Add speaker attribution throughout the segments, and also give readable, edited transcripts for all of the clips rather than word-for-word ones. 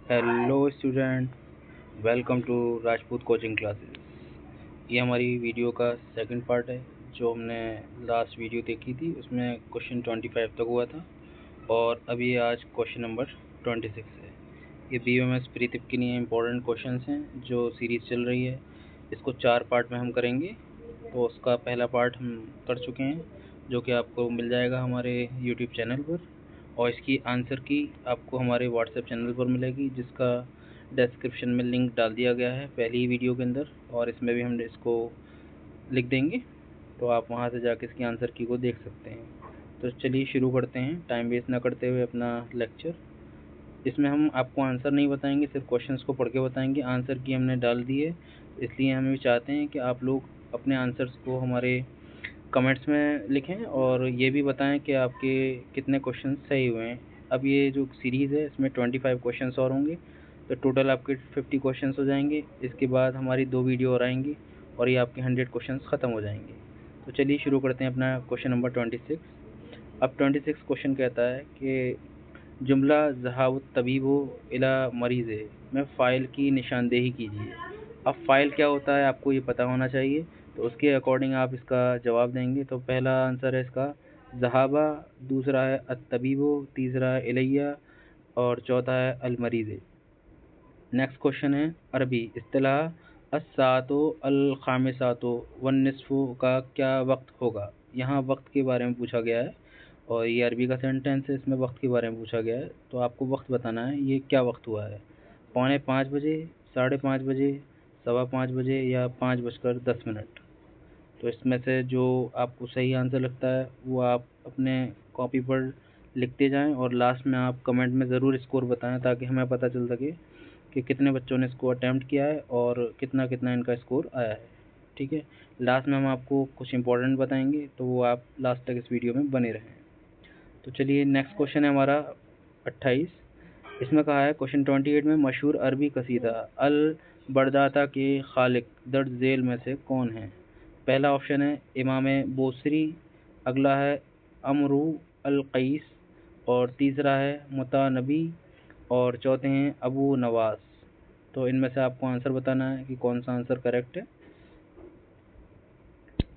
Speaker 1: Hello student, welcome to Rajput coaching classes. ये हमारी video का सेकंड पार्ट है। जो हमने लास्ट वीडियो देखी थी उसमें क्वेश्चन 25 तक हुआ था और अभी आज क्वेश्चन नंबर 26 है। ये BOMS प्रीतिप के लिए इम्पोर्टेंट क्वेश्चंस हैं जो सीरीज़ चल रही है। इसको 4 पार्ट में हम करेंगे। तो उसका पहला पार्ट हम कर चुके हैं जो कि आपको मिल जाएगा हमारे यूट्यूब चैनल पर, और इसकी आंसर की आपको हमारे व्हाट्सएप चैनल पर मिलेगी, जिसका डिस्क्रिप्शन में लिंक डाल दिया गया है पहली ही वीडियो के अंदर, और इसमें भी हम इसको लिख देंगे, तो आप वहां से जाके इसकी आंसर की को देख सकते हैं। तो चलिए शुरू करते हैं टाइम वेस्ट ना करते हुए अपना लेक्चर। इसमें हम आपको आंसर नहीं बताएंगे, सिर्फ क्वेश्चंस को पढ़ के बताएंगे। आंसर की हमने डाल दी है, इसलिए हम भी चाहते हैं कि आप लोग अपने आंसर्स को हमारे कमेंट्स में लिखें और ये भी बताएं कि आपके कितने क्वेश्चन सही हुए हैं। अब ये जो सीरीज़ है इसमें 25 क्वेश्चंस और होंगे, तो टोटल आपके 50 क्वेश्चंस हो जाएंगे। इसके बाद हमारी 2 वीडियो और आएंगी और ये आपके 100 क्वेश्चंस ख़त्म हो जाएंगे। तो चलिए शुरू करते हैं अपना क्वेश्चन नंबर 26। अब 26 क्वेश्चन कहता है कि जुमला ज़हाबत तबीबो इला मरीज़ में फ़ाइल की निशानदेही कीजिए। अब फ़ाइल क्या होता है आपको ये पता होना चाहिए, तो उसके अकॉर्डिंग आप इसका जवाब देंगे। तो पहला आंसर है इसका ज़हाबा, दूसरा है अत्तबीबो, तीसरा है इलैया और चौथा है अलमरीज़। नेक्स्ट क्वेश्चन है अरबी इस्तिलाह अस्सातो अल खामिसातो वन्निस्फु का क्या वक्त होगा। यहाँ वक्त के बारे में पूछा गया है और ये अरबी का सेंटेंस है, इसमें वक्त के बारे में पूछा गया है। तो आपको वक्त बताना है ये क्या वक्त हुआ है, 4:45 बजे, 5:30 बजे, 5:15 बजे या 5:10। तो इसमें से जो आपको सही आंसर लगता है वो आप अपने कॉपी पर लिखते जाएं और लास्ट में आप कमेंट में ज़रूर स्कोर बताएं, ताकि हमें पता चल सके कि कितने बच्चों ने इसको अटैम्प्ट किया है और कितना कितना इनका स्कोर आया है। ठीक है, लास्ट में हम आपको कुछ इंपॉर्टेंट बताएंगे, तो वो आप लास्ट तक इस वीडियो में बने रहें। तो चलिए नेक्स्ट क्वेश्चन है हमारा 28। इसमें कहा है क्वेश्चन 28 में मशहूर अरबी कसीदा अल बरदाता के खालिक दर्ज झेल में से कौन है। पहला ऑप्शन है इमाम बोसरी, अगला है अमरू अल क़ैस, और तीसरा है मुतानबी, और चौथे हैं अबू नवास। तो इनमें से आपको आंसर बताना है कि कौन सा आंसर करेक्ट है।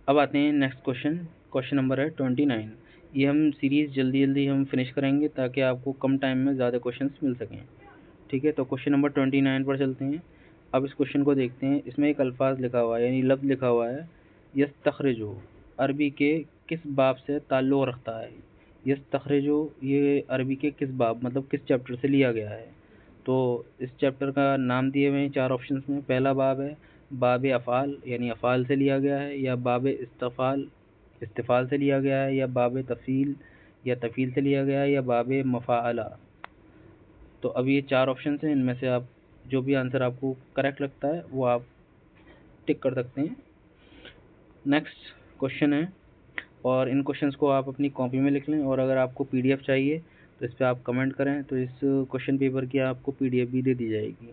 Speaker 1: अब आते हैं नेक्स्ट क्वेश्चन। क्वेश्चन नंबर है 29। ये हम सीरीज़ जल्दी जल्दी हम फिनिश करेंगे ताकि आपको कम टाइम में ज़्यादा क्वेश्चंस मिल सकें। ठीक है, तो क्वेश्चन नंबर 29 पर चलते हैं। अब इस क्वेश्चन को देखते हैं। इसमें एक अल्फाज लिखा हुआ है, यानी लफ्ज़ लिखा हुआ है यस्तखरिजो, अरबी के किस बाब से ताल्लुक़ रखता है। यस्तखरिजो ये अरबी के किस बाब मतलब किस चैप्टर से लिया गया है। तो इस चैप्टर का नाम दिए हुए हैं 4 ऑप्शंस में। पहला बाब है बाब अफ़ाल, यानी अफ़ाल से लिया गया है, या बाब इस्तफ़ाल, इस्तिफ़ाल से लिया गया है, या बाब तफ़ील या तफ़ील से लिया गया है, या बाब मफ़ाअला। तो अब ये 4 ऑप्शन हैं, इनमें से आप जो भी आंसर आपको करेक्ट लगता है वो आप टिक कर सकते हैं। नेक्स्ट क्वेश्चन है, और इन क्वेश्चंस को आप अपनी कॉपी में लिख लें, और अगर आपको PDF चाहिए तो इस पर आप कमेंट करें, तो इस क्वेश्चन पेपर की आपको PDF भी दे दी जाएगी।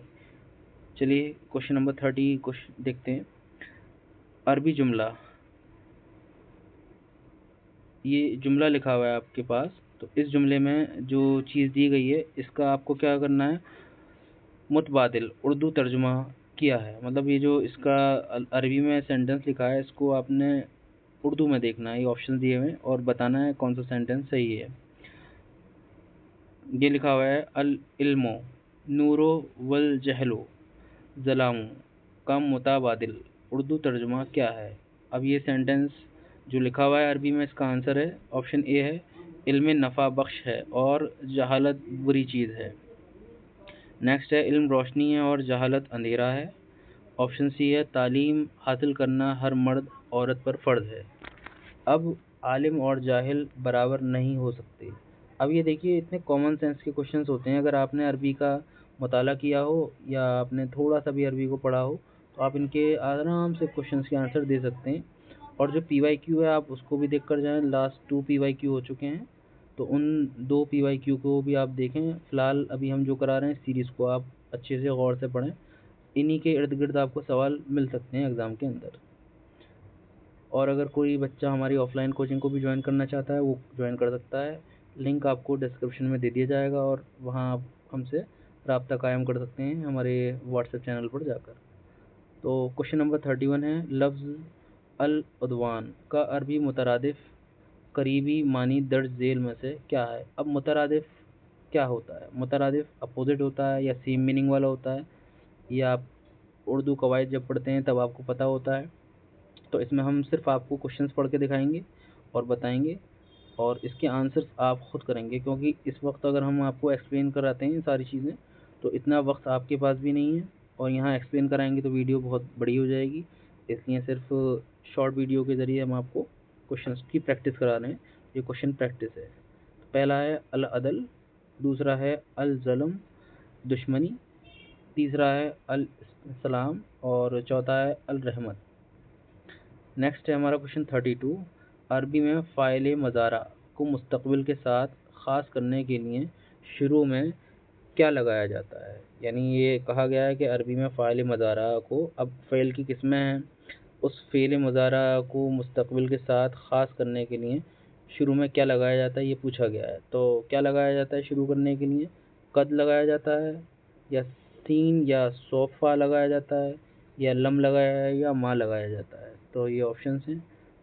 Speaker 1: चलिए क्वेश्चन नंबर 30 क्वेश्चन देखते हैं। अरबी जुमला, ये जुमला लिखा हुआ है आपके पास, तो इस जुमले में जो चीज़ दी गई है इसका आपको क्या करना है, मुतबादिल उर्दू तर्जुमा किया है। मतलब ये जो इसका अरबी में सेंटेंस लिखा है इसको आपने उर्दू में देखना है, ये ऑप्शन दिए हुए हैं, और बताना है कौन सा सेंटेंस सही है। ये लिखा हुआ है अल इल्मो नूरो वल जहलो ज़लामु कम मुताबादिल, उर्दू तर्जुमा क्या है। अब ये सेंटेंस जो लिखा हुआ है अरबी में, इसका आंसर है ऑप्शन ए है इल्म नफ़ा बख्श है और जहालत बुरी चीज़ है। नेक्स्ट है इल्म रोशनी है और जहालत अंधेरा है। ऑप्शन सी है तालीम हासिल करना हर मर्द औरत पर फ़र्ज है। अब आलिम और जाहिल बराबर नहीं हो सकते। अब ये देखिए इतने कॉमन सेंस के क्वेश्चंस होते हैं, अगर आपने अरबी का मुताला किया हो या आपने थोड़ा सा भी अरबी को पढ़ा हो तो आप इनके आराम से क्वेश्चंस के आंसर दे सकते हैं। और जो PYQ है आप उसको भी देख कर जाएँ, लास्ट 2 PYQ हो चुके हैं, तो उन 2 PYQ को भी आप देखें। फ़िलहाल अभी हम जो करा रहे हैं सीरीज़ को आप अच्छे से गौर से पढ़ें, इन्हीं के इर्द गिर्द आपको सवाल मिल सकते हैं एग्ज़ाम के अंदर। और अगर कोई बच्चा हमारी ऑफलाइन कोचिंग को भी ज्वाइन करना चाहता है वो ज्वाइन कर सकता है, लिंक आपको डिस्क्रिप्शन में दे दिया जाएगा और वहाँ आप हमसे रब्ता कायम कर सकते हैं हमारे व्हाट्सएप चैनल पर जाकर। तो क्वेश्चन नंबर 31 है, लफ्ज़ अल उद्वान का अरबी मुतरादिफ करीबी मानी दर्ज झेल में से क्या है। अब मुतरादिफ क्या होता है? मुतरादिफ अपोजिट होता है या सेम मीनिंग वाला होता है, या आप उर्दू कवायद जब पढ़ते हैं तब आपको पता होता है। तो इसमें हम सिर्फ आपको क्वेश्चंस पढ़ के दिखाएंगे और बताएंगे, और इसके आंसर्स आप खुद करेंगे, क्योंकि इस वक्त अगर हम आपको एक्सप्लेन कराते हैं सारी चीज़ें तो इतना वक्त आपके पास भी नहीं है, और यहाँ एक्सप्लेन कराएंगे तो वीडियो बहुत बड़ी हो जाएगी, इसलिए सिर्फ शॉर्ट वीडियो के ज़रिए हम आपको क्वेश्चंस की प्रैक्टिस करा रहे हैं। ये क्वेश्चन प्रैक्टिस है। तो पहला है अल अदल, दूसरा है अल ज़ल्म दुश्मनी, तीसरा है अल सलाम, और चौथा है अल रहमत। नेक्स्ट है हमारा क्वेश्चन 32, अरबी में फ़ाइल मज़ारा को मुस्तक़बिल के साथ ख़ास करने के लिए शुरू में क्या लगाया जाता है। यानी ये कहा गया है कि अरबी में फ़ाइल मज़ारा को, अब फ़ेल की किस्में हैं, उस फ़ेल मज़ारा को मुस्तक़बिल के साथ ख़ास करने के लिए शुरू में क्या लगाया जाता है, ये पूछा गया है। तो क्या लगाया जाता है शुरू करने के लिए? कद लगाया जाता है, या सीन या सोफ़ा लगाया जाता है, या लम लगाया है, या माँ लगाया जाता है। तो ये ऑप्शंस हैं,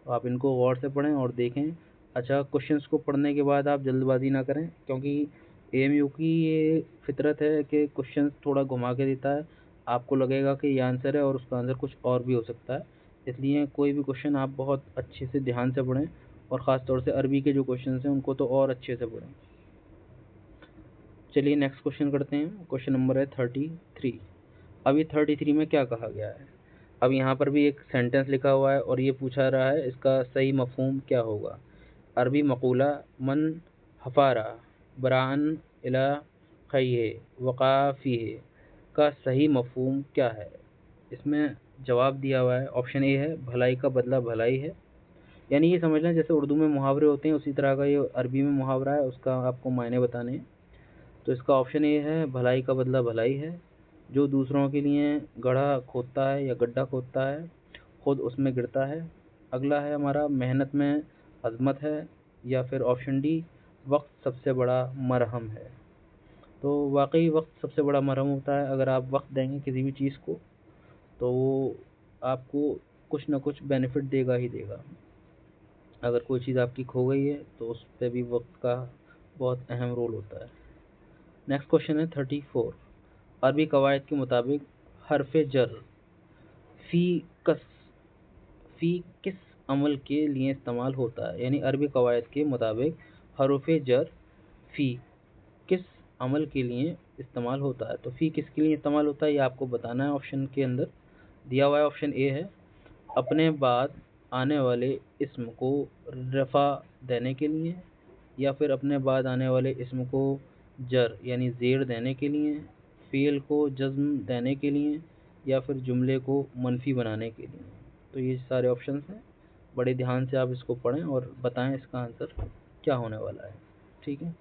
Speaker 1: तो आप इनको गौर से पढ़ें और देखें। अच्छा, क्वेश्चंस को पढ़ने के बाद आप जल्दबाजी ना करें, क्योंकि एएमयू की ये फितरत है कि क्वेश्चंस थोड़ा घुमा के देता है, आपको लगेगा कि ये आंसर है और उसका आंसर कुछ और भी हो सकता है। इसलिए कोई भी क्वेश्चन आप बहुत अच्छे से ध्यान से पढ़ें, और ख़ास तौर से अरबी के जो क्वेश्चन हैं उनको तो और अच्छे से पढ़ें। चलिए नेक्स्ट क्वेश्चन करते हैं। क्वेश्चन नंबर है 33। अभी 33 में क्या कहा गया है? अब यहाँ पर भी एक सेंटेंस लिखा हुआ है और ये पूछा रहा है इसका सही मफहूम क्या होगा। अरबी मकूला मन हफारा बरान इला खैहे वक़ाफ़ीहे का सही मफहूम क्या है। इसमें जवाब दिया हुआ है, ऑप्शन ए है भलाई का बदला भलाई है। यानी ये समझ लें जैसे उर्दू में मुहावरे होते हैं उसी तरह का ये अरबी में मुहावरा है, उसका आपको मायने बताने हैं। तो इसका ऑप्शन ए है भलाई का बदला भलाई है। जो दूसरों के लिए गड्ढा खोदता है या गड्ढा खोदता है खुद उसमें गिरता है। अगला है हमारा मेहनत में अजमत है, या फिर ऑप्शन डी वक्त सबसे बड़ा मरहम है। तो वाकई वक्त सबसे बड़ा मरहम होता है। अगर आप वक्त देंगे किसी भी चीज़ को तो वो आपको कुछ ना कुछ बेनिफिट देगा ही देगा। अगर कोई चीज़ आपकी खो गई है तो उस पर भी वक्त का बहुत अहम रोल होता है। नेक्स्ट क्वेश्चन है 34। अरबी कवायद के मुताबिक हरफ जर फ़ी किस अमल के लिए इस्तेमाल होता है। यानी अरबी कवायद के मुताबिक हरफ जर फ़ी किस अमल के लिए इस्तेमाल होता है। तो फ़ी किसके लिए इस्तेमाल होता है ये आपको बताना है। ऑप्शन के अंदर दिया हुआ है, ऑप्शन ए है अपने बाद आने वाले इस्म को रफ़ा देने के लिए, या फिर अपने बाद आने वाले इस्म को जर यानी ज़ेर देने के लिए, फ़ेल को जज़्म देने के लिए, या फिर जुमले को मनफी बनाने के लिए। तो ये सारे ऑप्शंस हैं, बड़े ध्यान से आप इसको पढ़ें और बताएं इसका आंसर क्या होने वाला है। ठीक है,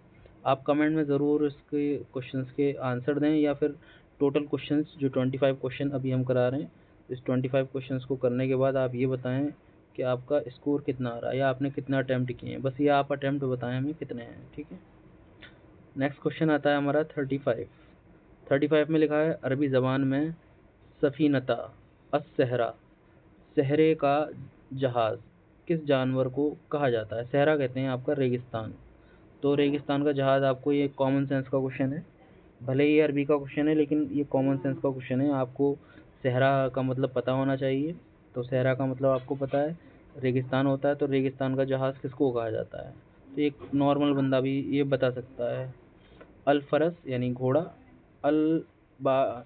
Speaker 1: आप कमेंट में ज़रूर इसके क्वेश्चंस के आंसर दें, या फिर टोटल क्वेश्चंस जो 25 क्वेश्चन अभी हम करा रहे हैं, इस 25 क्वेश्चंस को करने के बाद आप ये बताएं कि आपका स्कोर कितना आ रहा है या आपने कितना अटैम्प्ट किए हैं। बस ये आप अटैम्प्ट बताएं हमें कितने हैं। ठीक है, नेक्स्ट क्वेश्चन आता है हमारा 35 में लिखा है अरबी ज़बान में सफ़ीनता अस्सहरा सहरे का जहाज़ किस जानवर को कहा जाता है। सहरा कहते हैं आपका रेगिस्तान। तो रेगिस्तान का जहाज़, आपको ये कॉमन सेंस का क्वेश्चन है, भले ही अरबी का क्वेश्चन है लेकिन ये कॉमन सेंस का क्वेश्चन है। आपको सहरा का मतलब पता होना चाहिए। तो सहरा का मतलब आपको पता है रेगिस्तान होता है। तो रेगिस्तान का जहाज़ किसको कहा जाता है, तो एक नॉर्मल बंदा भी ये बता सकता है। अल फरस यानी घोड़ा, अल बा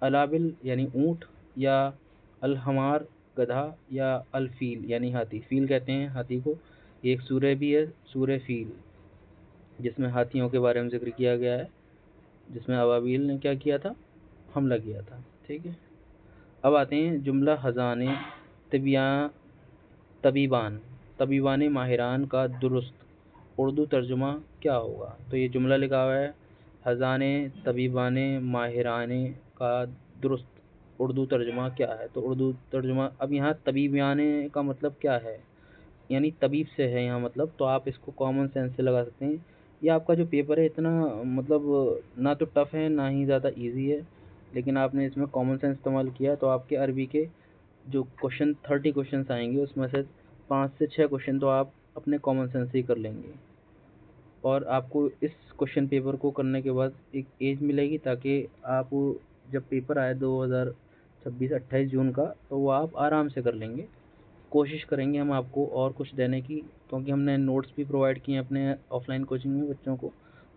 Speaker 1: अलाबिल यानी ऊँट, या अल हमार गधा, या अल फील यानी हाथी। फील कहते हैं हाथी को। ये एक सूरह भी है, सूरह फील, जिसमें हाथियों के बारे में जिक्र किया गया है, जिसमें अबाबील ने क्या किया था, हमला किया था। ठीक है, अब आते हैं जुमला हज़ाने तबीबान तबीबान माहिरान का दुरुस्त उर्दू तर्जुमा क्या होगा। तो ये जुमला लिखा हुआ है हज़ाने तबीबान माहिरान का दुरुस्त उर्दू तर्जुमा क्या है। तो उर्दू तर्जुमा, अब यहाँ तबीबान का मतलब क्या है, यानी तबीब से है यहाँ मतलब, तो आप इसको कॉमन सेंस से लगा सकते हैं یہ آپ کا جو پیپر ہے اتنا مطلب نہ تو ٹف ہے نہ ہی زیادہ ایزی ہے، لیکن آپ نے اس میں کامن سینس استعمال کیا تو آپ کے عربی کے جو کوشچن 30 کوشچنس آئیں گے اس میں سے 5 سے 6 کوشچن تو آپ اپنے کامن سینس سے ہی کر لیں گے، اور آپ کو اس کوشچن پیپر کو کرنے کے بعد ایک ایج ملے گی تاکہ آپ جب پیپر آئے 2026-28 جون کا تو وہ آپ آرام سے کر لیں گے۔ کوشش کریں گے ہم آپ کو اور کچھ دینے کی، کیونکہ ہم نے نوٹس بھی پرووائڈ کیے ہیں اپنے آف لائن کوچنگ میں بچوں کو،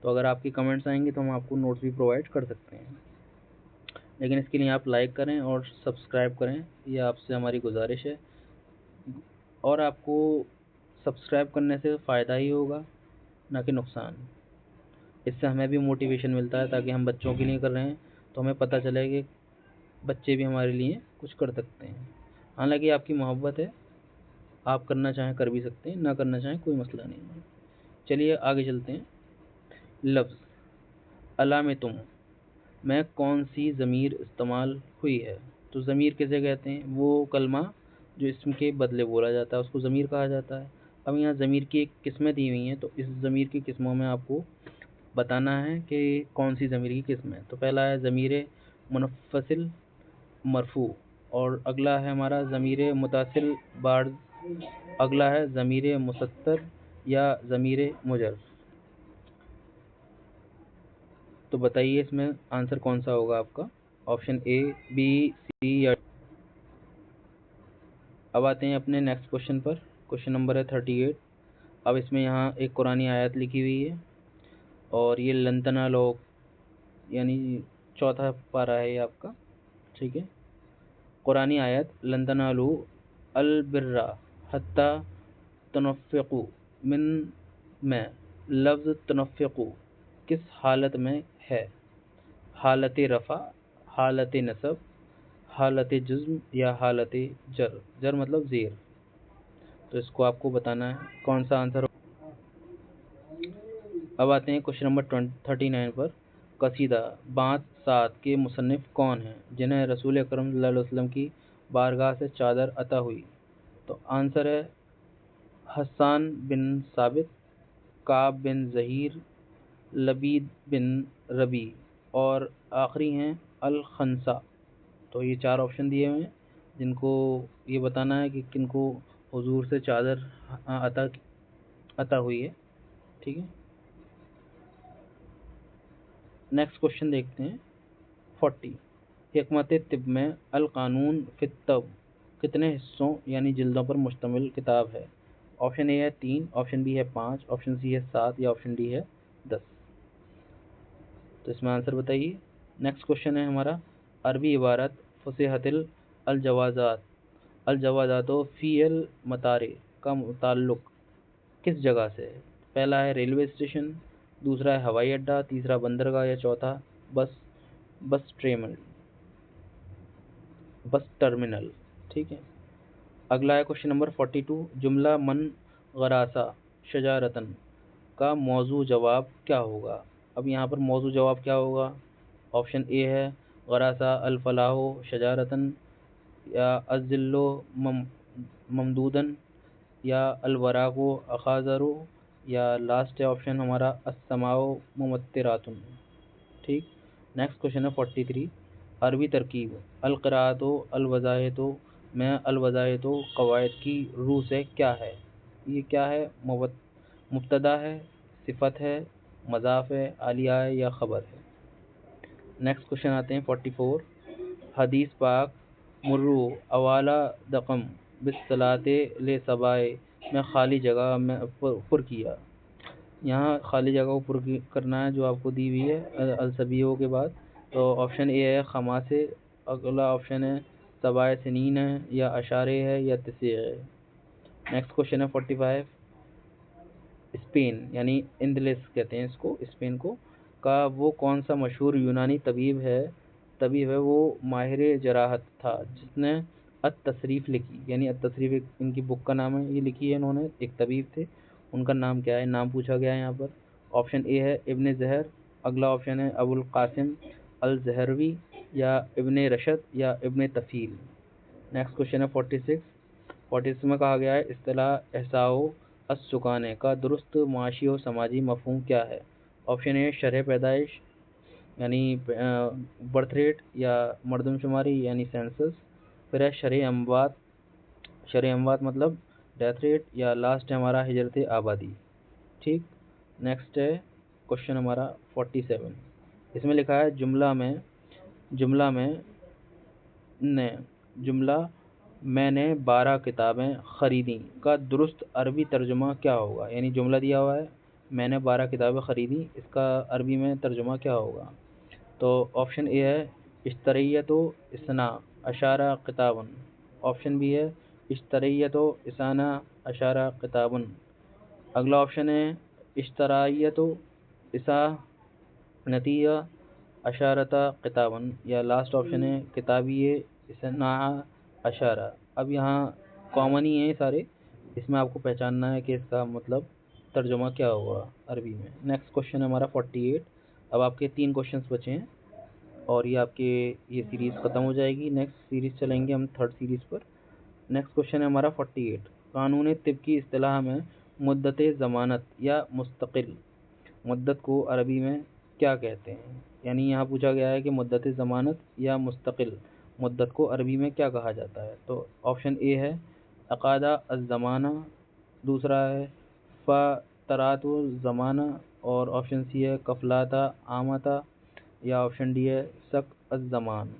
Speaker 1: تو اگر آپ کی کمنٹس آئیں گے تو ہم آپ کو نوٹس بھی پرووائڈ کر سکتے ہیں، لیکن اس کے لیے آپ لائک کریں اور سبسکرائب کریں، یہ آپ سے ہماری گزارش ہے، اور آپ کو سبسکرائب کرنے سے فائدہ ہی ہوگا نہ کہ نقصان۔ اس سے ہمیں بھی موٹیویشن ملتا ہے تاکہ ہم بچوں کے لیے کر رہے ہیں تو ہمیں پتہ چلے کہ بچے بھی ہمارے لیے کچھ کر سکتے ہیں۔ حالانکہ آپ کی محبت ہے، آپ کرنا چاہیں کر بھی سکتے ہیں، نہ کرنا چاہیں کوئی مسئلہ نہیں ہے۔ چلیے آگے چلتے ہیں۔ لفظ علامتم میں کون سی ضمیر استعمال ہوئی ہے؟ تو ضمیر کسے کہتے ہیں؟ وہ کلمہ جو اسم کے بدلے بولا جاتا ہے اس کو ضمیر کہا جاتا ہے۔ اب یہاں ضمیر کی ایک قسمیں دی ہوئی ہیں، تو اس ضمیر کی قسموں میں آپ کو بتانا ہے کہ کون سی ضمیر کی قسم ہے۔ تو پہلا ہے ضمیر منفصل مرفوع، اور اگلا ہے ہمارا ضمیر متصل بارز، اگلا ہے ضمیر مستتر یا ضمیر مجر۔ تو بتائیے اس میں آنسر کون سا ہوگا آپ کا؟ آپشن اے، بی، سی یا ڈی؟ اب آتے ہیں اپنے نیکسٹ کوشچن پر۔ کوشچن نمبر ہے 38۔ اب اس میں یہاں ایک قرآن آیت لکھی ہوئی ہے، اور یہ لن تنالوا یعنی چوتھا پارہ ہے یہ آپ کا، ٹھیک ہے۔ قرآن آیت لن تنالوا البر حتی تنفقوا میں لفظ تنفقوا کس حالت میں ہے؟ حالت رفع، حالت نصب، حالت جزم یا حالت جر؟ جر مطلب زیر۔ تو اس کو آپ کو بتانا ہے کون سا آنسر ہو۔ اب آتے ہیں کوشچن نمبر 39 پر۔ قصیدہ بانٹ سات کے مصنف کون ہیں جنہیں رسول اکرم صلی اللہ علیہ وسلم کی بارگاہ سے چادر عطا ہوئی؟ تو آنسر ہے حسان بن ثابت، کعب بن زہیر، لبید بن ربی، اور آخری ہیں الخنسا۔ تو یہ 4 آپشن دیے ہوئے ہیں جن کو یہ بتانا ہے کہ کن کو حضور سے چادر عطا ہوئی ہے، ٹھیک ہے۔ نیکسٹ کوشچن دیکھتے ہیں 40۔ حکمت طب میں القانون فی الطب کتنے حصوں یعنی جلدوں پر مشتمل کتاب ہے؟ آپشن اے ہے 3، آپشن بی ہے 5، آپشن سی ہے 7 یا آپشن ڈی ہے 10؟ تو اس میں آنسر بتائیے۔ نیکسٹ کوشچن ہے ہمارا عربی عبارت فصیحت الجوازات الجوازات و فی المطارِ کا متعلق کس جگہ سے ہے؟ پہلا ہے ریلوے اسٹیشن، دوسرا ہے ہوائی اڈہ، تیسرا بندرگاہ یا چوتھا بس ٹرمینل، ٹھیک ہے۔ اگلا ہے کوشچن نمبر 42۔ جملہ من غراسہ شجارتن کا موضوع جواب کیا ہوگا؟ اب یہاں پر موضوع جواب کیا ہوگا؟ آپشن اے ہے غراسہ الفلاح شجارتن، یا الظل ممدودن، یا الوراق اخاضر، یا لاسٹ آپشن ہمارا السماء ممطراتن، ٹھیک۔ نیکسٹ کوشچن ہے 43۔ عربی ترکیب القراءۃ الوضاحت میں الوضاحت قواعد کی روح سے کیا ہے؟ یہ کیا ہے؟ مبتدا ہے، صفت ہے، مضاف ہے، عالیہ ہے یا خبر ہے؟ نیکسٹ کوشچن آتے ہیں 44۔ حدیث پاک مرو اوالا دقم بالصلاۃ لصبائے میں خالی جگہ میں پر کیا۔ یہاں خالی جگہ کو پر کرنا ہے جو آپ کو دی ہوئی ہے الصبیوں کے بعد۔ تو آپشن اے ہے خماسے، اگلا آپشن ہے سبائے سنین ہے، یا اشارے ہے یا تسیع ہے؟ نیکسٹ کوشچن ہے 45۔ اسپین یعنی اندلس کہتے ہیں اس کو، اسپین کو، کا وہ کون سا مشہور یونانی طبیب ہے وہ ماہر جراحت تھا جس نے التصریف لکھی؟ یعنی التصریف ان کی بک کا نام ہے، یہ لکھی ہے انہوں نے، ایک طبیب تھے، ان کا نام کیا ہے؟ نام پوچھا گیا ہے یہاں پر۔ آپشن اے ہے ابن زہر، اگلا آپشن ہے ابو القاسم الزہروی، یا ابن رشد یا ابن طفیل؟ نیکسٹ کوشچن ہے 46۔ 46 میں کہا گیا ہے اصطلاح احصاء و अस्सुकाने का दुरुस्त माशी और समाजी मफहूम क्या है? ऑप्शन ए शरह पैदाइश यानी बर्थ रेट या मरदमशुमारी यानी सेंसस, फिर है शरह अमवात मतलब डेथ रेट, या लास्ट है हमारा हिजरत आबादी। ठीक, नेक्स्ट है क्वेश्चन हमारा 47। इसमें लिखा है जुमला मैंने 12 किताबें खरीदी का दुरुस्त अरबी तर्जुमा क्या होगा? यानी जुमला दिया हुआ है मैंने 12 किताबें खरीदी, इसका अरबी में तर्जुमा क्या होगा? तो ऑप्शन ए है इश्तरैयतु इसना अशारा किताबन, ऑप्शन बी है इश्तरैयतु इसाना अशारा किताबन, अगला ऑप्शन है इश्तरायतु इसा नतिया अशारता किताबन, या लास्ट ऑप्शन है किताबिये इसना अशारा। अब यहाँ कॉमन ही है सारे, इसमें आपको पहचानना है कि इसका मतलब तर्जुमा क्या होगा अरबी में। नेक्स्ट क्वेश्चन है हमारा 48। अब आपके 3 क्वेश्चंस बचे हैं और ये सीरीज़ ख़त्म हो जाएगी। नेक्स्ट सीरीज़ चलेंगे हम थर्ड सीरीज़ पर। नेक्स्ट क्वेश्चन है हमारा 48। कानून तिब की इस्तिलाह में मुद्दत ज़मानत या मुस्तकिल मुद्दत को अरबी में क्या कहते हैं? यानी यहाँ पूछा गया है कि मुद्दत ज़मानत या मुस्तकिल मुद्दत को अरबी में क्या कहा जाता है? तो ऑप्शन ए है अक़ादा अज़्ज़माना, दूसरा है फ़तरातु ज़माना, और ऑप्शन सी है कफलाता आमता, या ऑप्शन डी है सक अज़्ज़मान।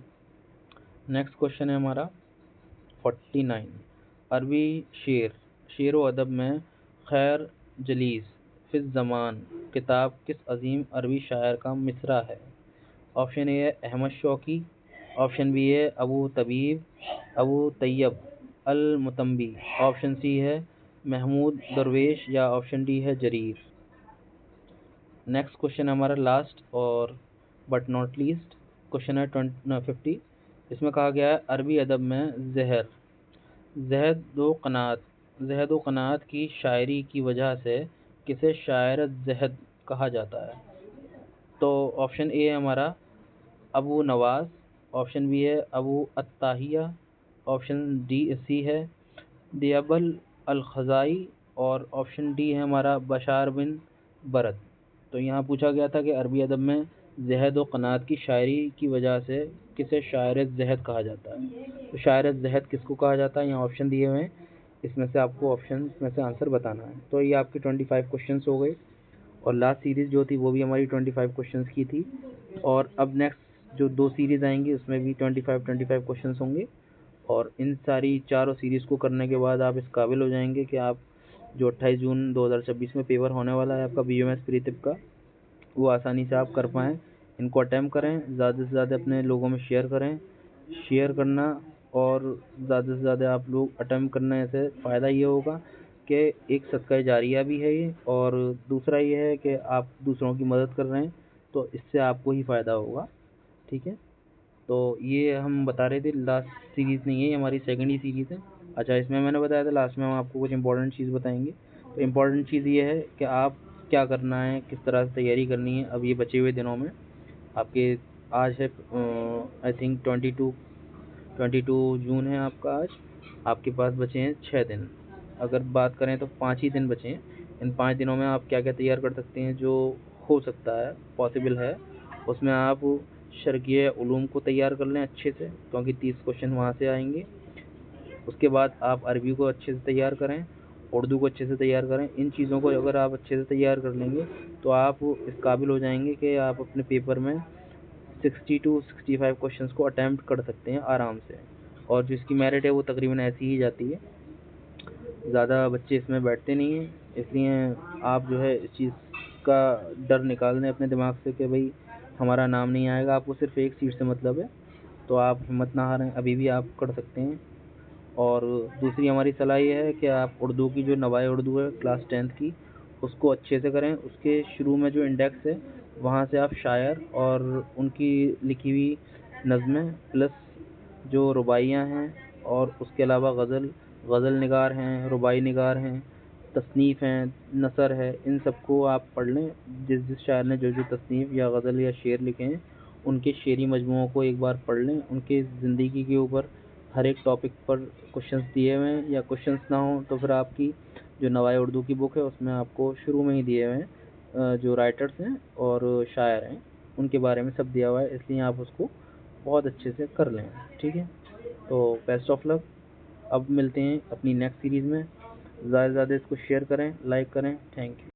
Speaker 1: नेक्स्ट क्वेश्चन है हमारा 49। अरबी शेर व अदब में खैर जलीस फिज़ ज़मान किताब किस अजीम अरबी शायर का मिसरा है? ऑप्शन ए है अहमद शौकी, ऑप्शन बी है अबू तैयब अल मुतंबी, ऑप्शन सी है महमूद दरवेश, या ऑप्शन डी है जरीर। नेक्स्ट क्वेश्चन हमारा लास्ट और बट नॉट लीस्ट क्वेश्चन है 50। इसमें कहा गया है अरबी अदब में ज़हद व क़नाअत की शायरी की वजह से किसे शायर ज़हद कहा जाता है? तो ऑप्शन ए है हमारा अबू नवाज, ऑप्शन बी है अबू अत्ताहिया, ऑप्शन सी है दियाबल अल ख़ज़ाई, और ऑप्शन डी है हमारा बशार बिन बरद। तो यहाँ पूछा गया था कि अरबी अदब में ज़हद व क़नाअत की शायरी की वजह से किसे शायर ज़हद कहा जाता है? तो शायर ज़हद किसको कहा जाता है? यहाँ ऑप्शन दिए हुए हैं, इसमें से आपको ऑप्शन में से आंसर बताना है। तो ये आपके 25 क्वेश्चंस हो गए, और लास्ट सीरीज़ जो थी वो भी हमारी 25 क्वेश्चंस की थी, और अब नेक्स्ट जो 2 सीरीज़ आएंगी उसमें भी 25 क्वेश्चंस होंगे, और इन सारी चारों सीरीज़ को करने के बाद आप इस काबिल हो जाएंगे कि आप जो 28 जून 2026 में पेपर होने वाला है आपका BUMS प्री तिब का, वो आसानी से आप कर पाएँ। इनको अटैम्प्ट करें, ज़्यादा से ज़्यादा अपने लोगों में शेयर करें। शेयर करना और ज़्यादा से ज़्यादा आप लोग अटैम्प्ट करने से फ़ायदा ये होगा कि एक सदका जारिया भी है ये, और दूसरा ये है कि आप दूसरों की मदद कर रहे हैं, तो इससे आपको ही फ़ायदा होगा। ठीक है, तो ये हम बता रहे थे लास्ट सीरीज़ नहीं है, ये हमारी सेकेंड ही सीरीज़ है। अच्छा, इसमें मैंने बताया था लास्ट में हम आपको कुछ इंपॉर्टेंट चीज़ बताएंगे। तो इम्पॉर्टेंट चीज़ ये है कि आप क्या करना है, किस तरह से तैयारी करनी है अब ये बचे हुए दिनों में। आपके आज है आई थिंक 22 जून है आपका आज, आपके पास बचे हैं 6 दिन। अगर बात करें तो 5 ही दिन बचे हैं। इन 5 दिनों में आप क्या क्या तैयार कर सकते हैं जो हो सकता है, पॉसिबल है, उसमें आप शर्क़िया उलूम को तैयार कर लें अच्छे से, क्योंकि 30 क्वेश्चन वहाँ से आएंगे। उसके बाद आप अरबी को अच्छे से तैयार करें, उर्दू को अच्छे से तैयार करें। इन चीज़ों को अगर आप अच्छे से तैयार कर लेंगे तो आप इस काबिल हो जाएंगे कि आप अपने पेपर में 60 to 65 क्वेश्चंस को अटैम्प्ट कर सकते हैं आराम से, और जिसकी मेरिट है वो तकरीबन ऐसी ही जाती है, ज़्यादा बच्चे इसमें बैठते नहीं हैं। इसलिए आप जो है इस चीज़ का डर निकाल दें अपने दिमाग से कि भाई हमारा नाम नहीं आएगा, आपको सिर्फ एक सीट से मतलब है, तो आप हिम्मत ना हारें, अभी भी आप कर सकते हैं। और दूसरी हमारी सलाह ये है कि आप उर्दू की जो नवाए उर्दू है क्लास 10th की, उसको अच्छे से करें। उसके शुरू में जो इंडेक्स है वहाँ से आप शायर और उनकी लिखी हुई नज़में प्लस जो रुबाइयाँ हैं, और उसके अलावा गज़ल निगार हैं, रुबाई निगार हैं, तसनीफ़ हैं, नसर है, इन सबको आप पढ़ लें। जिस शायर ने जो तसनीफ़ या गज़ल या शेर लिखे हैं उनके शेरी मजमूओं को एक बार पढ़ लें। उनके ज़िंदगी के ऊपर हर एक टॉपिक पर क्वेश्चंस दिए हुए हैं, या क्वेश्चंस ना हो तो फिर आपकी جو نوائے اردو کی بک ہے اس میں آپ کو شروع میں ہی دیے ہوئے ہیں جو رائٹرس ہیں اور شاعر ہیں ان کے بارے میں سب دیا ہوا ہے، اس لیے آپ اس کو بہت اچھے سے کر لیں. ٹھیک ہے، تو بیسٹ آف لک. اب ملتے ہیں اپنی نیکسٹ سیریز میں. زیادہ سے زیادہ اس کو شیئر کریں، لائک کریں. Thank you.